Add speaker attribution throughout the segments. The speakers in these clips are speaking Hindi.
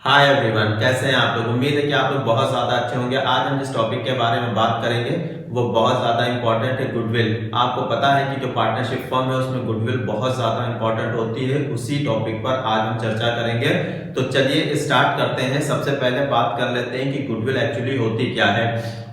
Speaker 1: हाय एवरीवन, कैसे हैं आप लोग। उम्मीद है कि आप लोग बहुत ज़्यादा अच्छे होंगे। आज हम जिस टॉपिक के बारे में बात करेंगे वो बहुत ज़्यादा इंपॉर्टेंट है, गुडविल। आपको पता है कि जो पार्टनरशिप फर्म है उसमें गुडविल बहुत ज़्यादा इंपॉर्टेंट होती है। उसी टॉपिक पर आज हम चर्चा करेंगे। तो चलिए स्टार्ट करते हैं। सबसे पहले बात कर लेते हैं कि गुडविल एक्चुअली होती क्या है।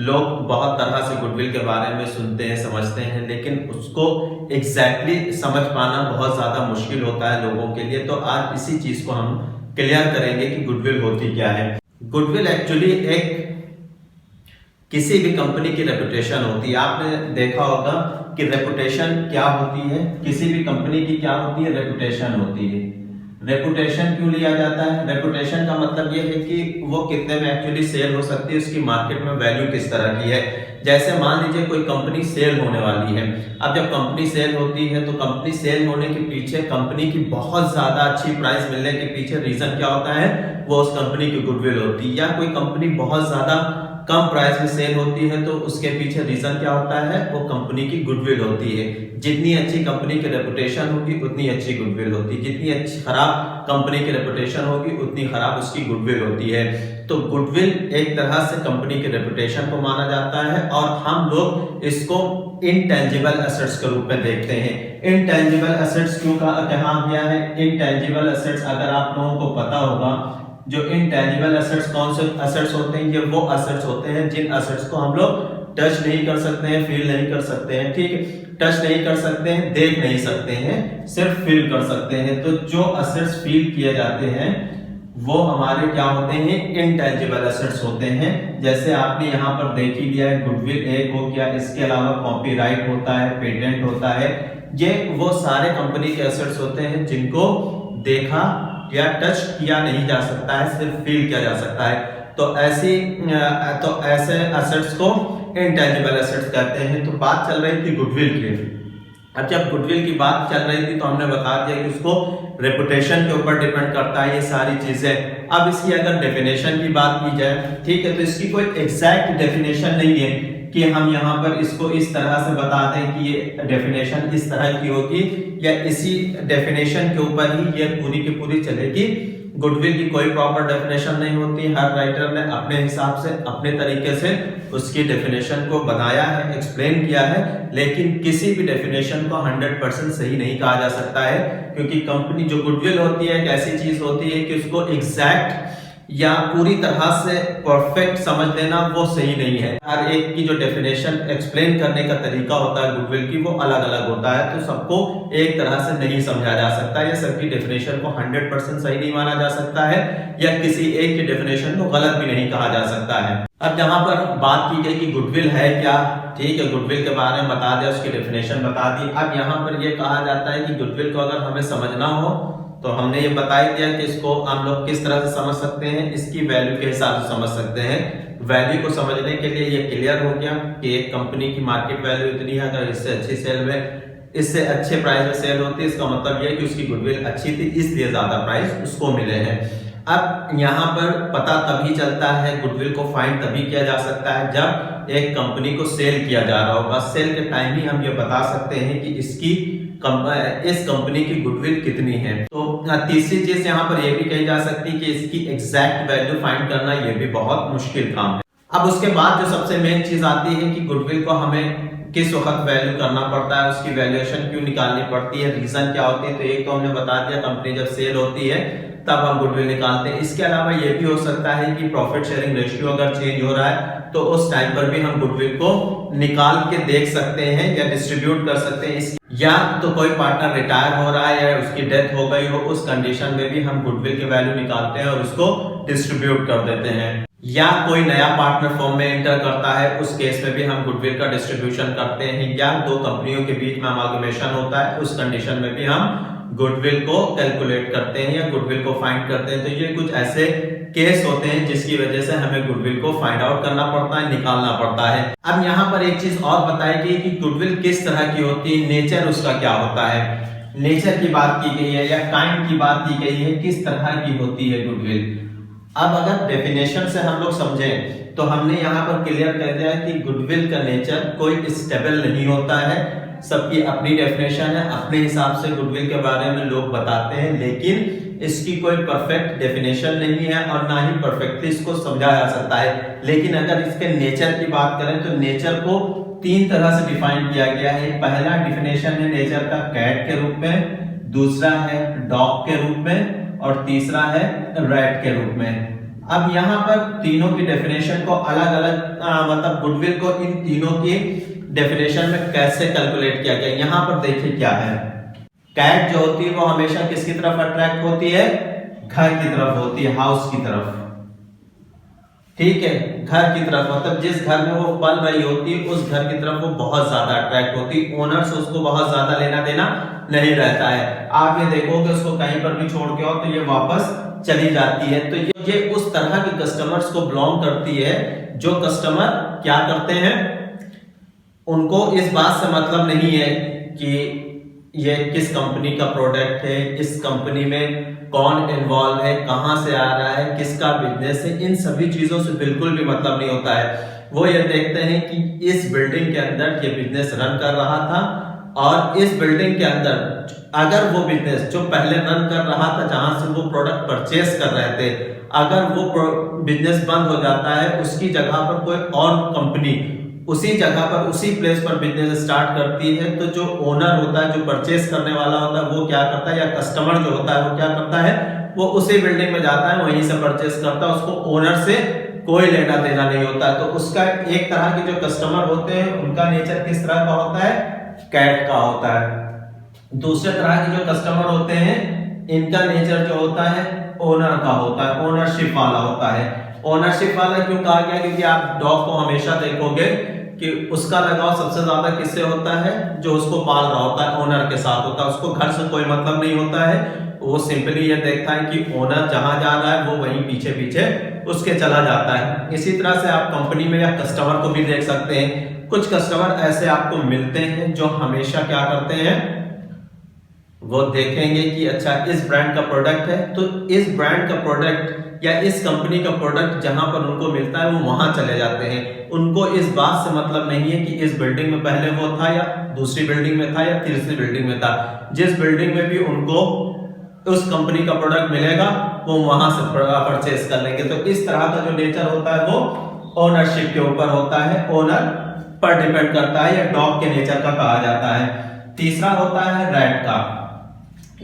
Speaker 1: लोग बहुत तरह से गुडविल के बारे में सुनते हैं, समझते हैं, लेकिन उसको एग्जैक्टली समझ पाना बहुत ज़्यादा मुश्किल होता है लोगों के लिए। तो आज इसी चीज़ को हम क्लियर करेंगे कि गुडविल होती क्या है। गुडविल एक्चुअली एक किसी भी कंपनी की रेपुटेशन होती है। आपने देखा होगा कि रेपुटेशन क्या होती है, किसी भी कंपनी की क्या होती है, रेपुटेशन होती है। रेपुटेशन क्यों लिया जाता है? रेपुटेशन का मतलब यह है कि वो कितने में एक्चुअली सेल हो सकती है, उसकी मार्केट में वैल्यू किस तरह की है। जैसे मान लीजिए कोई कंपनी सेल होने वाली है। अब जब कंपनी सेल होती है तो कंपनी सेल होने के पीछे, कंपनी की बहुत ज्यादा अच्छी प्राइस मिलने के पीछे रीजन क्या होता है? वो उस कंपनी की गुडविल होती है। या कोई कंपनी बहुत ज्यादा कम प्राइस में सेल होती है तो उसके पीछे रीजन क्या होता है? वो कंपनी की गुडविल होती है। जितनी अच्छी कंपनी की रेपुटेशन होगी उतनी अच्छी गुडविल होती है। जितनी अच्छी खराब कंपनी की रेपुटेशन होगी उतनी खराब उसकी गुडविल होती है। तो गुडविल एक तरह से कंपनी के रेपुटेशन को माना जाता है और हम लोग इसको इनटेंजिबल एसेट्स के रूप में देखते हैं। इनटेंजिबल एसेट्स क्यों कहा गया है? इनटेंजिबल एसेट्स अगर आप लोगों को पता होगा, जो इनटेंजिबल एसेट्स कौन से एसेट्स होते हैं? ये वो एसेट्स होते हैं जिन एसेट्स को हम लोग टच नहीं कर सकते हैं, फील नहीं कर सकते हैं। ठीक है, टच नहीं कर सकते हैं, देख नहीं सकते हैं, सिर्फ फील कर सकते हैं। तो जो एसेट्स फील किए जाते हैं वो हमारे क्या होते हैं? इनटेंजिबल एसेट्स होते हैं। जैसे आपने यहाँ पर देख ही लिया है, गुडविल एक हो गया, इसके अलावा कॉपीराइट होता है, पेटेंट होता है। ये वो सारे कंपनी के एसेट्स होते हैं जिनको देखा या टच किया नहीं जा सकता है, सिर्फ फील किया जा सकता है। तो ऐसे एसेट्स को इनटेंजिबल एसेट्स कहते हैं। तो बात चल रही थी गुडविल की। अब जब गुडविल की बात चल रही थी तो हमने बता दिया कि उसको रेपुटेशन के ऊपर डिपेंड करता है ये सारी चीजें। अब इसकी अगर डेफिनेशन की बात की जाए, ठीक है, तो इसकी कोई एग्जैक्ट डेफिनेशन नहीं है कि हम यहाँ पर इसको इस तरह से बता दें कि ये डेफिनेशन इस तरह की होगी या इसी डेफिनेशन के ऊपर ही ये पूरी की पूरी चलेगी। गुडविल की कोई प्रॉपर डेफिनेशन नहीं होती। हर राइटर ने अपने हिसाब से, अपने तरीके से उसकी डेफिनेशन को बनाया है, एक्सप्लेन किया है, लेकिन किसी भी डेफिनेशन को 100% सही नहीं कहा जा सकता है। क्योंकि कंपनी जो गुडविल होती है एक ऐसी चीज होती है कि उसको एग्जैक्ट या पूरी तरह से परफेक्ट समझ लेना वो सही नहीं है। हर एक की जो डेफिनेशन एक्सप्लेन करने का तरीका होता है गुडविल की, वो अलग अलग होता है। तो सबको एक तरह से नहीं समझा जा सकता है, या सबकी डेफिनेशन को 100% सही नहीं माना जा सकता है, या किसी एक की डेफिनेशन को गलत भी नहीं कहा जा सकता है। अब यहाँ पर बात की गई कि गुडविल है क्या, ठीक है, गुडविल के बारे में बता दिया, उसकी डेफिनेशन बता दी। अब यहाँ पर यह कहा जाता है कि गुडविल को अगर हमें समझना हो तो हमने ये बता ही दिया कि इसको हम लोग किस तरह से समझ सकते हैं, इसकी वैल्यू के हिसाब से समझ सकते हैं। वैल्यू को समझने के लिए ये क्लियर हो गया कि एक कंपनी की मार्केट वैल्यू इतनी है, अगर इससे अच्छी सेल में, इससे अच्छे प्राइस में सेल होती है, इसका मतलब ये कि उसकी गुडविल अच्छी थी, इसलिए ज्यादा प्राइस उसको मिले हैं। अब यहाँ पर पता तभी चलता है, गुडविल को फाइंड तभी किया जा सकता है जब एक कंपनी को सेल किया जा रहा होगा। सेल के टाइम ही हम ये बता सकते हैं कि इस कंपनी की गुडविल कितनी है। तो तीसरी चीज यहाँ पर यह भी कही जा सकती है कि इसकी एग्जैक्ट वैल्यू फाइंड करना यह भी बहुत मुश्किल काम है। अब उसके बाद जो सबसे मेन चीज आती है कि गुडविल को हमें किस वक्त वैल्यू करना पड़ता है, उसकी वैल्यूएशन क्यों निकालनी पड़ती है, रीजन क्या होती है। तो एक तो हमने बता दिया, कंपनी जब सेल होती है तब हम गुडविल निकालते हैं। इसके अलावा यह भी हो सकता है कि प्रॉफिट शेयरिंग रेशियो अगर चेंज हो रहा है तो उस टाइम पर भी हम गुडविल को निकाल के देख सकते हैं या डिस्ट्रीब्यूट कर सकते हैं। या तो कोई पार्टनर रिटायर हो रहा है या उसकी डेथ हो गई हो, उस कंडीशन में भी हम गुडविल की वैल्यू निकालते हैं और उसको डिस्ट्रीब्यूट कर देते हैं। या कोई नया पार्टनर फॉर्म में एंटर करता है, उस केस में भी हम गुडविल का डिस्ट्रीब्यूशन करते हैं। या दो कंपनियों के बीच में अमालगमेशन होता है, उस कंडीशन में भी हम गुडविल को कैलकुलेट करते हैं या गुडविल को फाइंड करते हैं। तो ये कुछ ऐसे केस होते हैं जिसकी वजह से हमें गुडविल को फाइंड आउट करना पड़ता है, निकालना पड़ता है। अब यहाँ पर एक चीज और बताई गई कि गुडविल किस तरह की होती है, नेचर उसका क्या होता है। नेचर की बात की गई है या काइंड की बात की गई है, किस तरह की होती है गुडविल। अब अगर डेफिनेशन से हम लोग समझें तो हमने यहाँ पर क्लियर कर दिया है कि गुडविल का नेचर कोई स्टेबल नहीं होता है। सबकी अपनी डेफिनेशन है, अपने हिसाब से गुडविल के बारे में लोग बताते हैं, लेकिन इसकी कोई परफेक्ट डेफिनेशन नहीं है और ना ही परफेक्टली इसको समझा जा सकता है। लेकिन अगर इसके नेचर की बात करें तो नेचर को 3 तरह से डिफाइन किया गया है। पहला डिफिनेशन है नेचर का कैट के रूप में, दूसरा है डॉग के रूप में और तीसरा है रैट के रूप में। अब यहाँ पर तीनों की डेफिनेशन को अलग अलग मतलब गुडविल को इन तीनों की डेफिनेशन में कैसे कैलकुलेट किया गया। यहाँ पर देखिए क्या है, कैट जो होती है वो हमेशा किसकी तरफ अट्रैक्ट होती है, घर की तरफ होती है, हाउस की तरफ, ठीक है, घर की तरफ, मतलब जिस घर में वो पल रही होती है उस घर की तरफ वो बहुत ज्यादा अट्रैक्ट होती है। ओनर से उसको बहुत ज्यादा लेना देना नहीं रहता है। आप ये देखोगे उसको कहीं पर भी छोड़ के आओ तो ये वापस चली जाती है। तो ये उस तरह के कस्टमर्स को बिलोंग करती है जो कस्टमर क्या करते हैं, उनको इस बात से मतलब नहीं है कि ये किस कंपनी का प्रोडक्ट है, इस कंपनी में कौन इन्वॉल्व है, कहां से आ रहा है, किसका बिजनेस है, इन सभी चीजों से बिल्कुल भी मतलब नहीं होता है। वो ये देखते हैं कि इस बिल्डिंग के अंदर ये बिजनेस रन कर रहा था और इस बिल्डिंग के अंदर अगर वो बिजनेस जो पहले रन कर रहा था, जहां से वो प्रोडक्ट परचेस कर रहे थे, अगर वो बिजनेस बंद हो जाता है, उसकी जगह पर कोई और कंपनी उसी जगह पर उसी प्लेस पर बिजनेस स्टार्ट करती है, तो जो ओनर होता है, जो परचेस करने वाला होता है, वो क्या करता है, या कस्टमर जो होता है वो क्या करता है, वो उसी बिल्डिंग में जाता है, वहीं से परचेस करता है, उसको ओनर से कोई लेना देना नहीं होता है। तो उसका एक तरह के जो कस्टमर होते हैं उनका नेचर किस तरह का होता है, कैट का होता है। दूसरे तरह के जो कस्टमर होते हैं इनका नेचर जो होता है ओनर का होता है, ओनरशिप वाला होता है। ओनरशिप वाला क्यों कहा गया, क्योंकि आप डॉग को हमेशा देखोगे कि उसका लगाव सबसे ज्यादा किससे होता है, जो उसको पाल रहा होता है ओनर के साथ होता है, उसको घर से कोई मतलब नहीं होता है। वो सिंपली ये देखता है कि ओनर जहां जा रहा है वो वहीं पीछे पीछे उसके चला जाता है। इसी तरह से आप कंपनी में या कस्टमर को भी देख सकते हैं, कुछ कस्टमर ऐसे आपको मिलते हैं जो हमेशा क्या करते हैं, वो देखेंगे कि अच्छा इस ब्रांड का प्रोडक्ट है, तो इस ब्रांड का प्रोडक्ट या इस कंपनी का प्रोडक्ट जहां पर उनको मिलता है वो वहां चले जाते हैं। उनको इस बात से मतलब नहीं है कि इस बिल्डिंग में पहले वो था या दूसरी बिल्डिंग में था या तीसरी बिल्डिंग में था, जिस बिल्डिंग में भी उनको उस कंपनी का प्रोडक्ट मिलेगा वो वहां से परचेस कर लेंगे। तो इस तरह का जो नेचर होता है वो ओनरशिप के ऊपर होता है, ओनर पर डिपेंड करता है, या डॉग के नेचर का कहा जाता है। तीसरा होता है रैट का।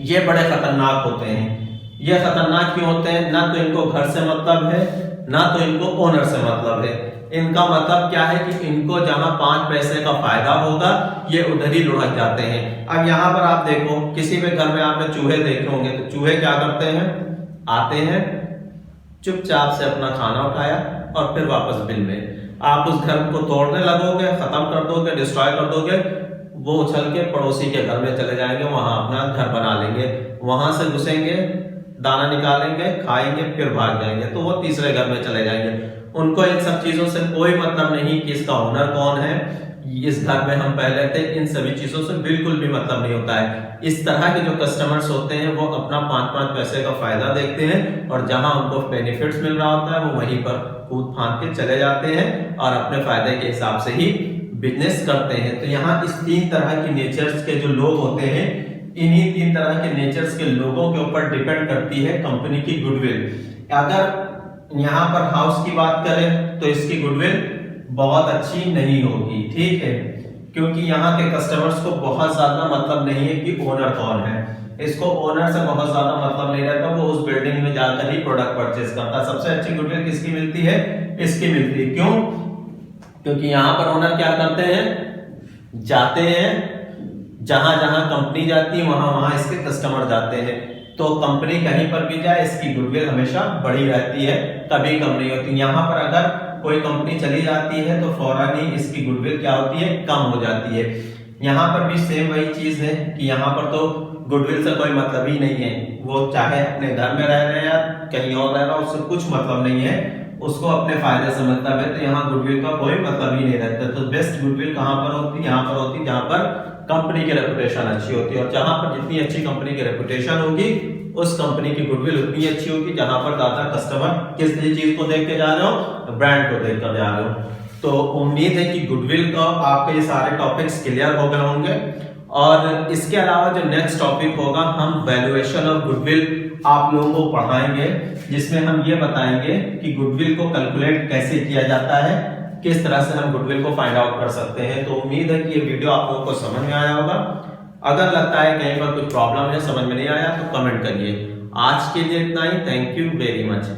Speaker 1: ये बड़े खतरनाक होते हैं। ये खतरनाक क्यों होते हैं, ना तो इनको घर से मतलब है, ना तो इनको ओनर से मतलब है। इनका मतलब क्या है कि इनको जहां 5 पैसे का फायदा होगा ये उधर ही लुढ़क जाते हैं। अब यहाँ पर आप देखो, किसी भी घर में आपने चूहे देखे होंगे, तो चूहे क्या करते हैं, आते हैं चुपचाप से अपना खाना उठाया और फिर वापस बिल में। आप उस घर को तोड़ने लगोगे, खत्म कर दोगे, डिस्ट्रॉय कर दोगे, वो उछल के पड़ोसी के घर में चले जाएंगे, वहां अपना घर बना लेंगे, वहां से घुसेंगे, दाना निकालेंगे, खाएंगे, फिर भाग जाएंगे, तो वो तीसरे घर में चले जाएंगे। उनको इन सब चीजों से कोई मतलब नहीं कि इसका ओनर कौन है, इस घर में हम पहले थे, इन सभी चीजों से बिल्कुल भी मतलब नहीं होता है। इस तरह के जो कस्टमर्स होते हैं वो अपना 5-5 पैसे का फायदा देखते हैं और जहां उनको बेनिफिट्स मिल रहा होता है वो वहीं पर कूद फांद के चले जाते हैं और अपने फायदे के हिसाब से ही बिजनेस करते हैं। तो यहाँ इस 3 तरह के नेचर्स के जो लोग होते हैं, इन्हीं 3 तरह के नेचर्स के लोगों के ऊपर डिपेंड करती है कंपनी की गुडविल। अगर यहाँ पर हाउस की बात करें तो इसकी गुडविल बहुत अच्छी नहीं होगी, ठीक है, क्योंकि यहाँ के कस्टमर्स को बहुत ज्यादा मतलब नहीं है कि ओनर कौन है। इसको ओनर से बहुत ज्यादा मतलब नहीं रहता, वो उस बिल्डिंग में जाकर ही प्रोडक्ट परचेस करता है। सबसे अच्छी गुडविल किसकी मिलती है, इसकी मिलती है। क्यों, क्योंकि यहाँ पर ओनर क्या करते हैं, जाते हैं जहां जहां कंपनी जाती है वहां वहां इसके कस्टमर जाते हैं, तो कंपनी कहीं पर भी जाए इसकी गुडविल हमेशा बढ़ी रहती है, कभी कम नहीं होती। यहाँ पर अगर कोई कंपनी चली जाती है तो फौरन ही इसकी गुडविल क्या होती है, कम हो जाती है। यहाँ पर भी सेम वही चीज है कि यहाँ पर तो गुडविल से कोई मतलब ही नहीं है, वो चाहे अपने घर में रह रहे हैं या कहीं और रह रहा है, उससे कुछ मतलब नहीं है, उसको अपने फायदे से मतलब है। तो यहाँ गुडविल का कोई मतलब ही नहीं रहता। तो बेस्ट गुडविल कहाँ पर होती है, यहाँ पर होती है जहाँ पर कंपनी की रेपुटेशन अच्छी होती है, और जहां पर जितनी अच्छी कंपनी की रेपुटेशन होगी उस कंपनी की गुडविल उतनी अच्छी होगी जहां पर ज्यादा कस्टमर किस चीज को देख के जा रहे हो, ब्रांड को देख कर जा रहे हो। तो उम्मीद है कि गुडविल का आपके ये सारे टॉपिक्स क्लियर हो गए होंगे। और इसके अलावा जो नेक्स्ट टॉपिक होगा, हम वैल्यूएशन ऑफ गुडविल आप लोगों को पढ़ाएंगे, जिसमें हम ये बताएंगे कि गुडविल को कैलकुलेट कैसे किया जाता है, किस तरह से हम गुडविल को फाइंड आउट कर सकते हैं। तो उम्मीद है कि ये वीडियो आप लोगों को समझ में आया होगा। अगर लगता है कहीं पर कुछ प्रॉब्लम है, समझ में नहीं आया, तो कमेंट करिए। आज के लिए इतना ही। Thank you very much.